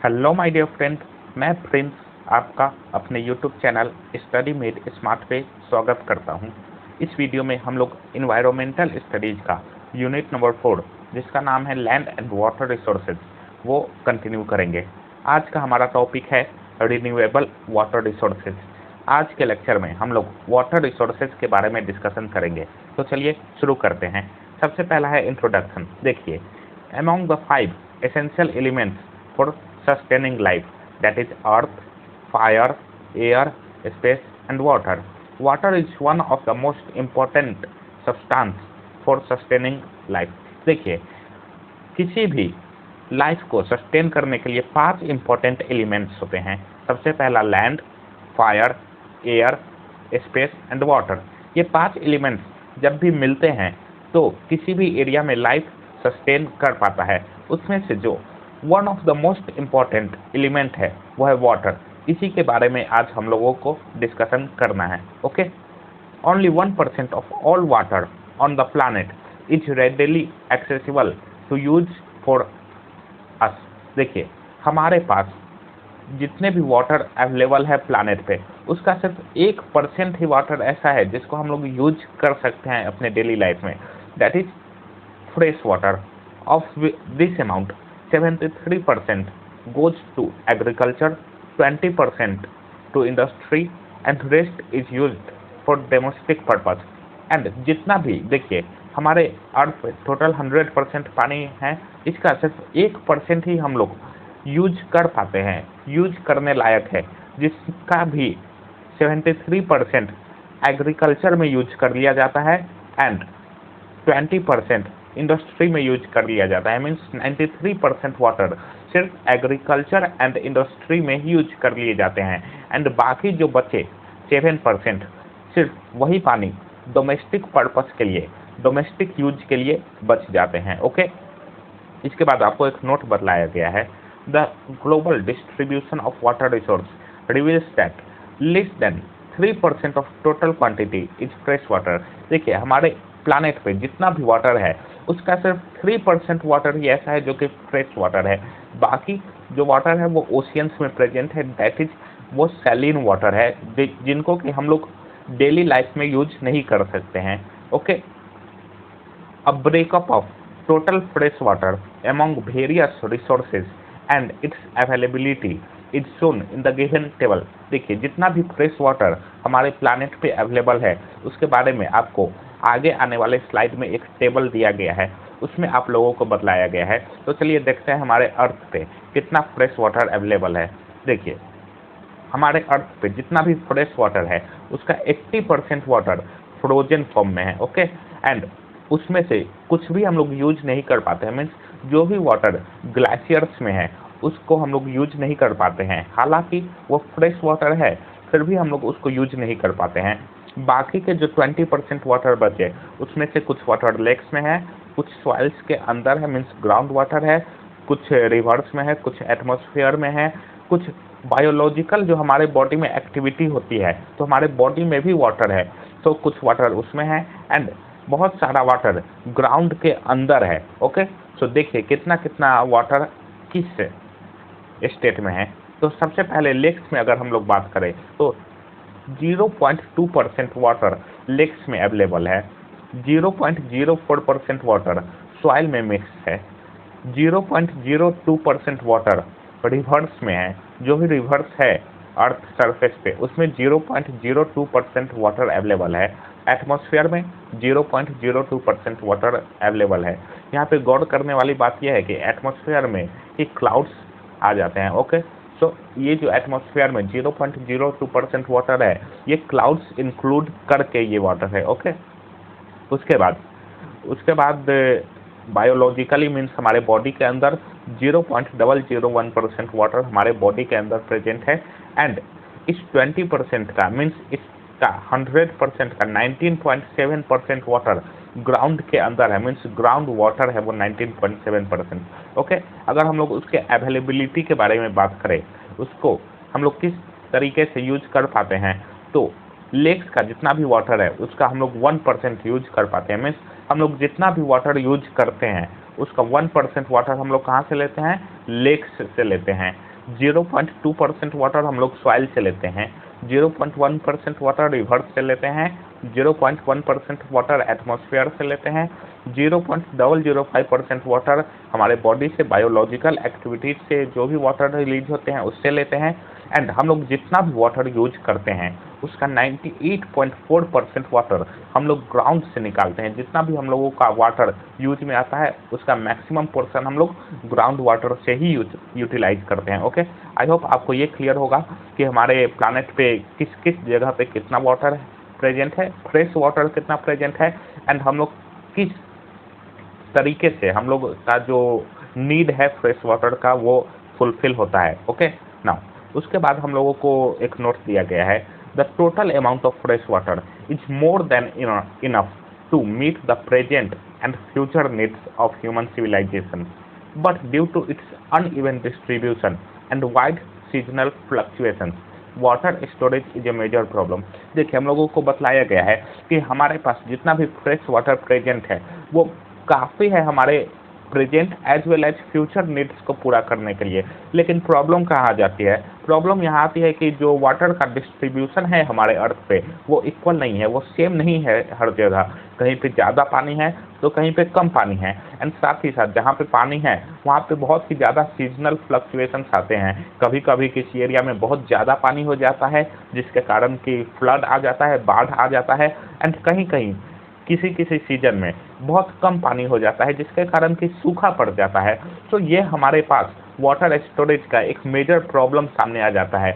Hello my dear friend, मैं Prince आपका अपने YouTube channel study made smart पे स्वागत करता हूं। इस वीडियो में हम लोग इन्वायरमेंटल स्टडीज का यूनिट नंबर 4 जिसका नाम है लैंड एंड वाटर रिसोर्सेज वो कंटिन्यू करेंगे। आज का हमारा टॉपिक है रिन्यूएबल वाटर रिसोर्सेज। आज के लेक्चर में हम लोग वाटर रिसोर्सेज के बारे में डिस्कशन करेंगे। तो चलिए शुरू करते हैं। सबसे पहला है इंट्रोडक्शन। देखिए, among the 5 essential elements for sustaining life, that is earth, fire, air, space and water. Water is one of the most important substance for sustaining life. देखिए, किसी भी लाइफ को सस्टेन करने के लिए 5 इंपॉर्टेंट एलिमेंट्स होते हैं। सबसे पहला land, fire, air, space and water. ये 5 एलिमेंट्स जब भी मिलते हैं तो किसी भी एरिया में लाइफ सस्टेन कर पाता है। उसमें से जो one of the most important element है वो है वाटर। इसी के बारे में आज हम लोगों को डिस्कशन करना है। Okay, only 1% of all water on the planet is readily accessible to use for us. देखिए, हमारे पास जितने भी वाटर अवेलेबल है प्लानेट पे, उसका सिर्फ 1% ही वाटर ऐसा है जिसको हम लोग यूज कर सकते हैं अपने डेली लाइफ में। That is fresh water. Of this amount, 73% goes to agriculture, 20% to industry, and rest is used for domestic purpose. And जितना भी देखिए हमारे अर्थ पे टोटल 100% पानी है, इसका सिर्फ 1% ही हम लोग यूज कर पाते हैं, यूज करने लायक है, जिसका भी 73% एग्रीकल्चर में यूज कर लिया जाता है एंड 20% इंडस्ट्री में यूज कर लिया जाता है। मीन्स 93% वाटर सिर्फ एग्रीकल्चर एंड इंडस्ट्री में ही यूज कर लिए जाते हैं एंड बाकी जो बचे 7% सिर्फ वही पानी डोमेस्टिक पर्पस के लिए, डोमेस्टिक यूज के लिए बच जाते हैं। ओके, इसके बाद आपको एक नोट बतलाया गया है। The global distribution of water resource reveals that less than 3% of total quantity is fresh water. देखिए, हमारे प्लानेट पे जितना भी वाटर है उसका सिर्फ 3% वाटर ही ऐसा है जो कि फ्रेश वाटर है। बाकी जो वाटर है वो ओशियंस में प्रेजेंट है, दैट इज वो सैलिन वाटर है जिनको कि हम लोग डेली लाइफ में यूज नहीं कर सकते हैं। Okay, a breakup of total fresh water among various resources and its availability is shown in the given table। देखिए, जितना भी फ्रेश वाटर हमारे प्लानेट पे अवेलेबल है उसके बारे में आपको आगे आने वाले स्लाइड में एक टेबल दिया गया है, उसमें आप लोगों को बतलाया गया है। तो चलिए देखते हैं हमारे अर्थ पे कितना फ्रेश वाटर अवेलेबल है। देखिए, हमारे अर्थ पे जितना भी फ्रेश वाटर है उसका 80% वाटर फ्रोजन फॉर्म में है। ओके, एंड उसमें से कुछ भी हम लोग यूज नहीं कर पाते हैं। मीन्स जो भी वाटर ग्लेशियर्स में है उसको हम लोग यूज नहीं कर पाते हैं। हालांकि वो फ्रेश वाटर है फिर भी हम लोग उसको यूज नहीं कर पाते हैं। बाकी के जो 20% वाटर बचे उसमें से कुछ वाटर लेक्स में है, कुछ सॉइल्स के अंदर है, मीन्स ग्राउंड वाटर है, कुछ रिवर्स में है, कुछ एटमॉस्फेयर में है, कुछ बायोलॉजिकल जो हमारे बॉडी में एक्टिविटी होती है तो हमारे बॉडी में भी वाटर है, तो कुछ वाटर उसमें है एंड बहुत सारा वाटर ग्राउंड के अंदर है। ओके, सो देखिए कितना कितना वाटर किस स्टेट में है। तो सबसे पहले लेक्स में अगर हम लोग बात करें तो 0.2% वाटर लेक्स में अवेलेबल है, 0.04% वाटर सॉइल में मिक्स है, 0.02% वाटर रिवर्स में है। जो भी रिवर्स है अर्थ सरफेस पे उसमें 0.02% वाटर अवेलेबल है। एटमॉस्फेयर में 0.02% वाटर अवेलेबल है। यहाँ पे गौर करने वाली बात यह है कि एटमॉस्फेयर में ही क्लाउड्स आ जाते हैं। ओके, सो ये जो एटमॉस्फेयर में 0.02% वाटर है ये क्लाउड्स इंक्लूड करके ये वाटर है। ओके, उसके बाद बायोलॉजिकली मीन्स हमारे बॉडी के अंदर 0.001% वाटर हमारे बॉडी के अंदर प्रेजेंट है एंड इस 20% का मीन्स इसका 100% का 19.7% वाटर ग्राउंड के अंदर है। मीन्स ग्राउंड वाटर है वो 19.7%। ओके, अगर हम लोग उसके अवेलेबिलिटी के बारे में बात करें, उसको हम लोग किस तरीके से यूज कर पाते हैं, तो लेक्स का जितना भी वाटर है उसका हम लोग 1% यूज कर पाते हैं। मीन्स हम लोग जितना भी वाटर यूज करते हैं उसका 1% वाटर हम लोग कहाँ से लेते हैं, लेक्स से लेते हैं। 0.2% वाटर हम लोग सॉइल से लेते हैं, 0.1% वाटर रिवर्स से लेते हैं, 0.1% वाटर एटमॉस्फेयर से लेते हैं, 0.005% वाटर हमारे बॉडी से बायोलॉजिकल एक्टिविटीज से जो भी वाटर रिलीज होते हैं उससे लेते हैं। एंड हम लोग जितना भी वाटर यूज करते हैं उसका 98.4% वाटर हम लोग ग्राउंड से निकालते हैं। जितना भी हम लोगों का वाटर यूज में आता है उसका मैक्सिमम पोर्शन हम लोग ग्राउंड वाटर से ही यूटिलाइज करते हैं। ओके, आई होप आपको ये क्लियर होगा कि हमारे प्लानट पे किस किस जगह पे कितना वाटर प्रेजेंट है, फ्रेश वाटर कितना प्रेजेंट है, एंड हम लोग किस तरीके से हम लोग का जो नीड है फ्रेश वाटर का वो फुलफिल होता है। ओके, नाउ उसके बाद हम लोगों को एक नोट दिया गया है, the total amount of fresh water is more than enough to meet the present and future needs of human civilisation, but due to its uneven distribution and wide seasonal fluctuations water storage is a major problem. देखिए, हम लोगों को बतलाया गया है कि हमारे पास जितना भी फ्रेश वाटर प्रेजेंट है वो काफ़ी है हमारे present as well as future needs को पूरा करने के लिए। लेकिन प्रॉब्लम कहाँ आ जाती है? प्रॉब्लम यहाँ आती है कि जो वाटर का डिस्ट्रीब्यूशन है हमारे अर्थ पे वो इक्वल नहीं है, वो सेम नहीं है हर जगह। कहीं पे ज़्यादा पानी है तो कहीं पे कम पानी है, एंड साथ ही साथ जहाँ पे पानी है वहाँ पे बहुत ही ज़्यादा सीजनल फ्लक्चुएशंस आते हैं। कभी कभी किसी एरिया में बहुत ज़्यादा पानी हो जाता है जिसके कारण कि फ्लड आ जाता है, बाढ़ आ जाता है, एंड कहीं कहीं किसी किसी सीजन में बहुत कम पानी हो जाता है जिसके कारण कि सूखा पड़ जाता है। तो ये हमारे पास वाटर स्टोरेज का एक मेजर प्रॉब्लम सामने आ जाता है,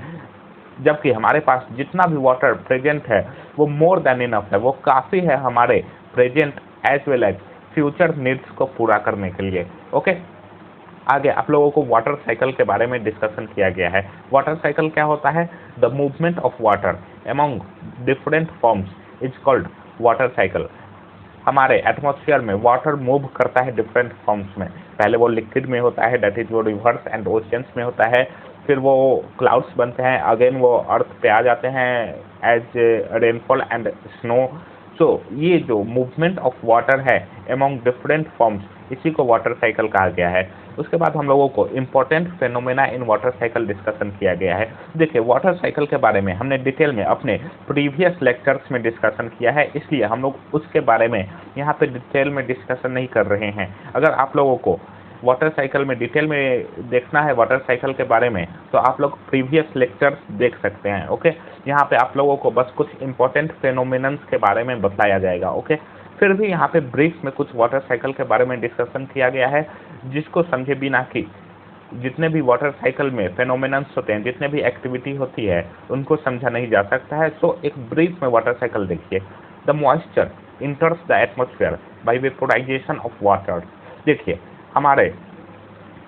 जबकि हमारे पास जितना भी वाटर प्रेजेंट है वो मोर देन इनफ है, वो काफ़ी है हमारे present as well as future needs को पूरा करने के लिए। ओके, आगे आप लोगों को वाटर साइकिल के बारे में डिस्कशन किया गया है। वाटर साइकिल क्या होता है? The movement of water among different forms is called water cycle. हमारे एटमॉस्फेयर में वाटर मूव करता है डिफरेंट फॉर्म्स में। पहले वो लिक्विड में होता है, दैट इज वो रिवर्स एंड ओशियंस में होता है, फिर वो क्लाउड्स बनते हैं, अगेन वो अर्थ पे आ जाते हैं एज रेनफॉल एंड स्नो। सो ये जो मूवमेंट ऑफ वाटर है अमॉन्ग डिफरेंट फॉर्म्स, इसी को वाटर साइकिल कहा गया है। उसके बाद हम लोगों को important phenomena in water cycle discussion किया गया है। देखिए, वाटर साइकिल के बारे में हमने डिटेल में अपने प्रीवियस लेक्चर्स में डिस्कशन किया है, इसलिए हम लोग उसके बारे में यहाँ पे डिटेल में डिस्कशन नहीं कर रहे हैं। अगर आप लोगों को वाटर साइकिल में डिटेल में देखना है वाटर साइकिल के बारे में तो आप लोग प्रीवियस लेक्चर्स देख सकते हैं। ओके, यहाँ पे आप लोगों को बस कुछ इंपॉर्टेंट फेनोमेनन्स के बारे में बताया जाएगा। ओके, फिर भी यहाँ पे ब्रीफ में कुछ वाटर साइकिल के बारे में डिस्कशन किया गया है, जिसको समझे बिना कि जितने भी वाटर साइकिल में फेनोमेनन्स होते हैं, जितने भी एक्टिविटी होती है उनको समझा नहीं जा सकता है। सो एक ब्रीफ में वाटर साइकिल देखिए। The moisture enters the atmosphere by vaporisation of water. देखिए, हमारे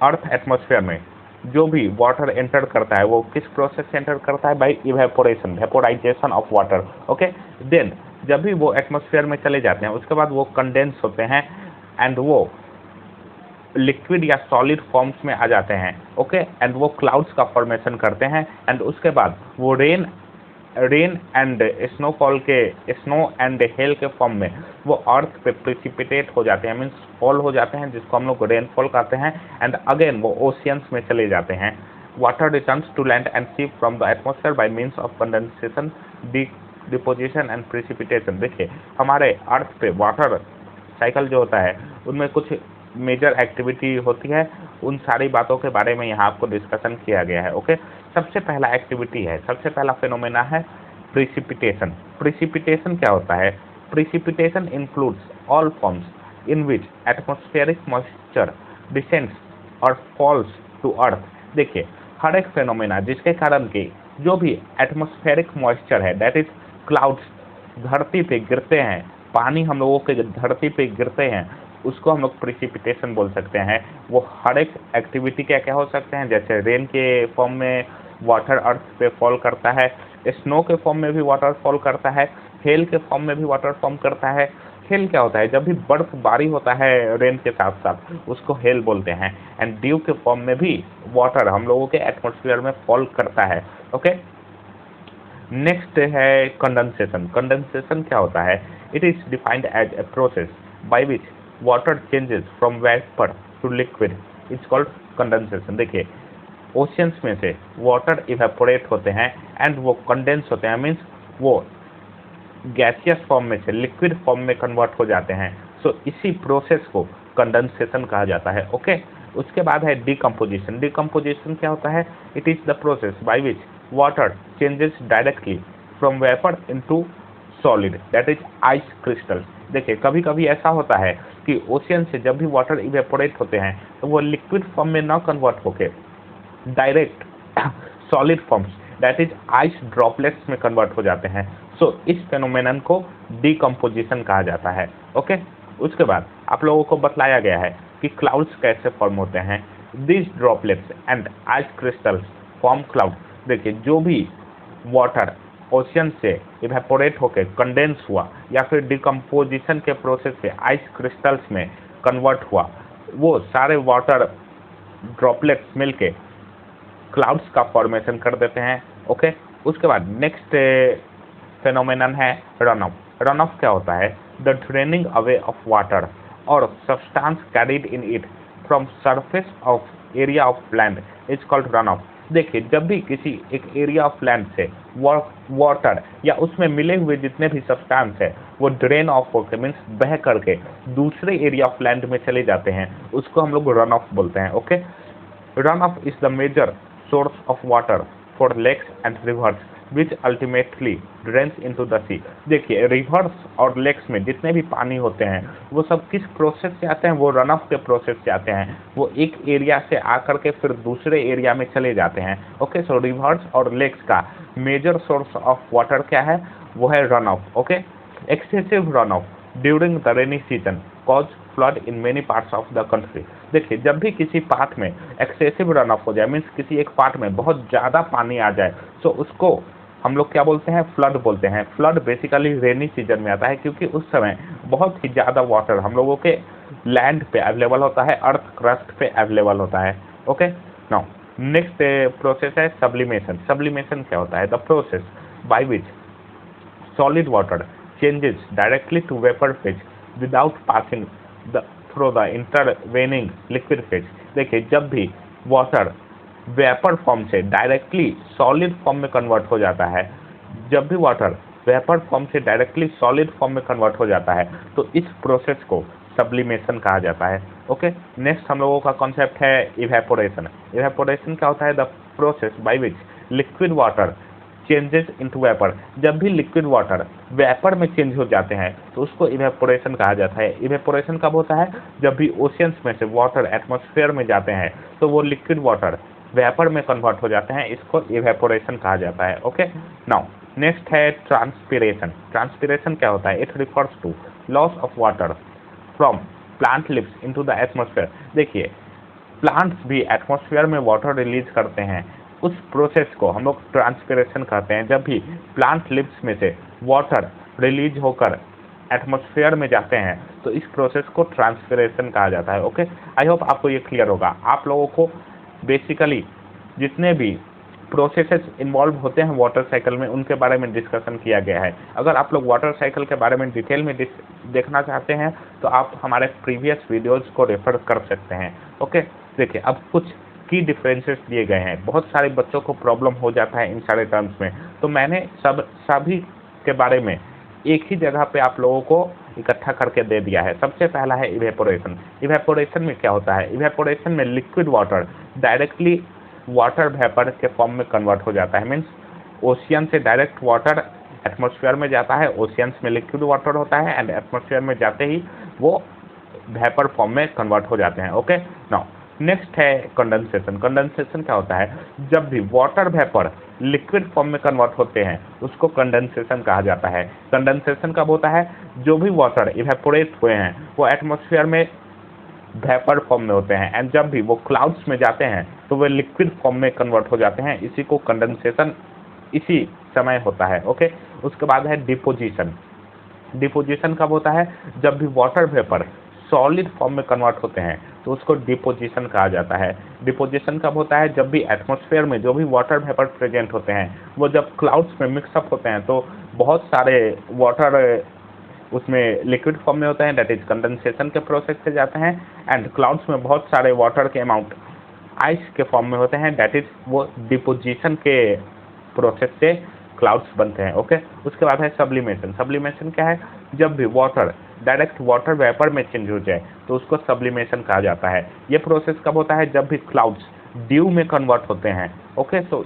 अर्थ एटमॉस्फेयर में जो भी वाटर एंटर करता है वो किस प्रोसेस से एंटर करता है? By evaporation, vaporisation of water. Okay, then जब भी वो एटमॉस्फेयर में चले जाते हैं उसके बाद वो कंडेंस होते हैं एंड वो लिक्विड या सॉलिड फॉर्म्स में आ जाते हैं। ओके, एंड वो क्लाउड्स का फॉर्मेशन करते हैं, एंड उसके बाद वो रेन एंड स्नोफॉल के स्नो एंड हेल के फॉर्म में वो अर्थ पे प्रिसिपिटेट हो जाते हैं, मीन्स फॉल हो जाते हैं, जिसको हम लोग रेनफॉल कहते हैं, एंड अगेन वो ओशियंस में चले जाते हैं। Water returns to land and sea from the atmosphere by means of condensation, deposition and precipitation. देखिए, हमारे अर्थ पे वाटर साइकिल जो होता है उनमें कुछ मेजर एक्टिविटी होती है, उन सारी बातों के बारे में यहाँ आपको डिस्कशन किया गया है। ओके, सबसे पहला एक्टिविटी है, सबसे पहला फेनोमेना है प्रिसिपिटेशन। प्रिसिपिटेशन क्या होता है? Precipitation includes all forms in which atmospheric moisture descends और फॉल्स टू अर्थ। देखिए, हर एक फेनोमेना जिसके कारण कि जो भी एटमॉस्फेरिक मॉइस्चर है, दैट इज क्लाउड्स, धरती पे गिरते हैं, पानी हम लोगों के धरती पे गिरते हैं, उसको हम लोग प्रिसिपिटेशन बोल सकते हैं। वो हर एक एक्टिविटी क्या क्या हो सकते हैं? जैसे रेन के फॉर्म में वाटर अर्थ पे फॉल करता है, स्नो के फॉर्म में भी वाटर फॉल करता है, हेल के फॉर्म में भी वाटर फॉर्म करता है। हेल क्या होता है? जब भी बर्फबारी होता है रेन के साथ साथ उसको हेल बोलते हैं, एंड ड्यू के फॉर्म में भी वाटर हम लोगों के एटमॉस्फेयर में फॉल करता है। ओके, नेक्स्ट है कंडेंसेशन। कंडेंसेशन क्या होता है? It is defined as a process by which water changes from vapour to liquid, it's called condensation. देखिए, ओशियंस में से वाटर इवेपोरेट होते हैं एंड वो कंडेंस होते हैं, मीन्स वो गैसियस फॉर्म में से लिक्विड फॉर्म में कन्वर्ट हो जाते हैं। सो इसी प्रोसेस को कंडेंसेशन कहा जाता है। ओके, उसके बाद है डिकम्पोजिशन। डिकम्पोजिशन क्या होता है? It is the process by which water changes directly from vapour into solid, that is ice crystal. देखिए कभी कभी ऐसा होता है कि ओशियन से जब भी वाटर इवेपोरेट होते हैं तो वो लिक्विड फॉर्म में ना कन्वर्ट होके direct solid forms, that is ice droplets में कन्वर्ट हो जाते हैं। सो इस फेनोमेनन को डिकम्पोजिशन कहा जाता है। ओके, उसके बाद आप लोगों को बतलाया गया है कि क्लाउड्स कैसे फॉर्म होते हैं। This droplets and ice crystals form cloud. देखिए जो भी वाटर ओशियन से इवेपोरेट होकर कंडेंस हुआ या फिर डिकम्पोजिशन के प्रोसेस से आइस क्रिस्टल्स में कन्वर्ट हुआ, वो सारे वाटर ड्रॉपलेट्स मिलके क्लाउड्स का फॉर्मेशन कर देते हैं। ओके, उसके बाद नेक्स्ट फेनोमेनन है रन ऑफ। रन ऑफ क्या होता है? The draining away of water और substance carried in it from surface of area of land is called run off. देखिए जब भी किसी एक एरिया ऑफ लैंड से वाटर या उसमें मिले हुए जितने भी सब्सटेंस है वो ड्रेन ऑफ होकर मीन्स बह करके दूसरे एरिया ऑफ लैंड में चले जाते हैं, उसको हम लोग रन ऑफ बोलते हैं। Okay, run off is the major source of water for lakes and rivers which ultimately drains into the sea। देखिए रिवर्स और लेक्स में जितने भी पानी होते हैं वो सब किस प्रोसेस से आते हैं? वो रन ऑफ के प्रोसेस से आते हैं। वो एक एरिया से आकर के फिर दूसरे एरिया में चले जाते हैं। ओके, सो रिवर्स और लेक्स का मेजर सोर्स ऑफ वाटर क्या है? वो है run of. Okay, excessive run of during the rainy season cause flood in many parts of the country. देखिए जब भी किसी पार्ट में एक्सेसिव रन ऑफ हो जाए, मीन्स किसी एक पार्ट में बहुत ज़्यादा पानी आ जाए, तो उसको हम लोग क्या बोलते हैं? फ्लड बोलते हैं। फ्लड बेसिकली रेनी सीजन में आता है क्योंकि उस समय बहुत ही ज़्यादा वाटर हम लोगों के लैंड पे अवेलेबल होता है, अर्थ क्रस्ट पे अवेलेबल होता है। ओके, नाउ नेक्स्ट प्रोसेस है सब्लिमेशन। सब्लिमेशन क्या होता है? The process by which solid water changes directly to vapour phase without passing through the intervening liquid phase. देखिए जब भी वाटर वेपर फॉर्म से डायरेक्टली सॉलिड फॉर्म में कन्वर्ट हो जाता है, जब भी वाटर वेपर फॉर्म से डायरेक्टली सॉलिड फॉर्म में कन्वर्ट हो जाता है तो इस प्रोसेस को सब्लिमेशन कहा जाता है। ओके, नेक्स्ट हम लोगों का कॉन्सेप्ट है इवेपोरेशन। इवेपोरेशन क्या होता है? The process by which liquid water changes into vapour. जब भी लिक्विड वाटर वेपर में चेंज हो जाते हैं तो उसको इवेपोरेशन कहा जाता है। इवेपोरेशन कब होता है? जब भी ओशियंस में से वाटर एटमॉस्फेयर में जाते हैं तो वो लिक्विड वाटर वेपर में कन्वर्ट हो जाते हैं, इसको इवेपोरेशन कहा जाता है। ओके, नाउ नेक्स्ट है ट्रांसपिरेशन। ट्रांसपिरेशन क्या होता है? It refers to loss of water from plant leaves into the atmosphere. देखिए प्लांट्स भी एटमॉस्फेयर में वाटर रिलीज करते हैं, उस प्रोसेस को हम लोग ट्रांसपिरेशन कहते हैं। जब भी प्लांट लिप्स में से वाटर रिलीज होकर एटमॉस्फेयर में जाते हैं तो इस प्रोसेस को ट्रांसपिरेशन कहा जाता है। ओके, आई होप आपको ये क्लियर होगा। आप लोगों को बेसिकली जितने भी प्रोसेसेस इन्वॉल्व होते हैं वाटर साइकिल में उनके बारे में डिस्कशन किया गया है। अगर आप लोग वाटर साइकिल के बारे में डिटेल में देखना चाहते हैं तो आप हमारे प्रीवियस वीडियोज़ को रेफर कर सकते हैं। ओके, देखिए अब कुछ की डिफरेंसेस दिए गए हैं। बहुत सारे बच्चों को प्रॉब्लम हो जाता है इन सारे टर्म्स में, तो मैंने सभी के बारे में एक ही जगह पे आप लोगों को इकट्ठा करके दे दिया है। सबसे पहला है इवेपोरेशन। इवेपोरेशन में क्या होता है? इवेपोरेशन में liquid water directly water vapour के फॉर्म में कन्वर्ट हो जाता है। मीन्स ओशियन से डायरेक्ट वाटर एटमॉस्फेयर में जाता है, ओशियंस में लिक्विड वाटर होता है एंड एटमॉस्फेयर में जाते ही वो वेपर फॉर्म में कन्वर्ट हो जाते हैं। ओके, नाउ नेक्स्ट है कंडेंसेशन। कंडेंसेशन क्या होता है? जब भी वाटर वेपर लिक्विड फॉर्म में कन्वर्ट होते हैं उसको कंडेंसेशन कहा जाता है। कंडेंसेशन कब होता है? जो भी वाटर इवेपोरेट हुए हैं वो एटमॉस्फेयर में वेपर फॉर्म में होते हैं एंड जब भी वो क्लाउड्स में जाते हैं तो वे लिक्विड फॉर्म में कन्वर्ट हो जाते हैं। इसी को कंडेंसेशन इसी समय होता है। ओके, उसके बाद है डिपोजिशन। डिपोजिशन कब होता है? जब भी वाटर वेपर सॉलिड फॉर्म में कन्वर्ट होते हैं तो उसको डिपोजिशन कहा जाता है। डिपोजिशन कब होता है? जब भी एटमॉस्फेयर में जो भी वाटर वेपर प्रेजेंट होते हैं वो जब क्लाउड्स में मिक्सअप होते हैं तो बहुत सारे वाटर उसमें लिक्विड फॉर्म में होते हैं, दैट इज कंडेंसेशन के प्रोसेस से जाते हैं एंड क्लाउड्स में बहुत सारे वाटर के अमाउंट आइस के फॉर्म में होते हैं, दैट इज वो डिपोजिशन के प्रोसेस से क्लाउड्स बनते हैं। ओके, उसके बाद है सब्लिमेशन। सब्लिमेशन क्या है? जब भी वाटर डायरेक्ट वाटर वेपर में चेंज हो जाए तो उसको सब्लिमेशन कहा जाता है। ये प्रोसेस कब होता है? जब भी क्लाउड्स ड्यू में कन्वर्ट होते हैं। ओके, तो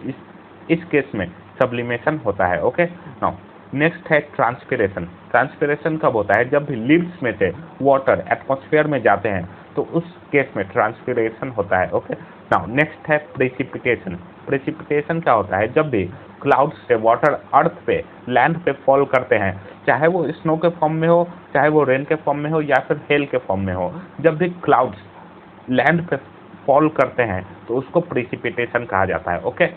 इस केस में सब्लिमेशन होता है। ओके, नाउ नेक्स्ट है ट्रांसपिरेशन। ट्रांसपिरेशन कब होता है? जब भी लिप्स में से वाटर एटमॉस्फेयर में जाते हैं तो उस केस में ट्रांसपिरेशन होता है। ओके, नाउ नेक्स्ट है प्रेसिपिटेशन। प्रेसिपिटेशन क्या होता है? जब भी क्लाउड से वाटर अर्थ पे लैंड पे फॉल करते हैं, चाहे वो स्नो के फॉर्म में हो, चाहे वो रेन के फॉर्म में हो या फिर हेल के फॉर्म में हो, जब भी क्लाउड्स लैंड पे फॉल करते हैं तो उसको प्रेसिपिटेशन कहा जाता है। ओके,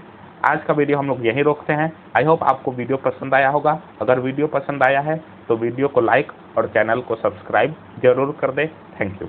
आज का वीडियो हम लोग यहीं रोकते हैं। आई होप आपको वीडियो पसंद आया होगा। अगर वीडियो पसंद आया है तो वीडियो को लाइक और चैनल को सब्सक्राइब जरूर कर दें। Thank you.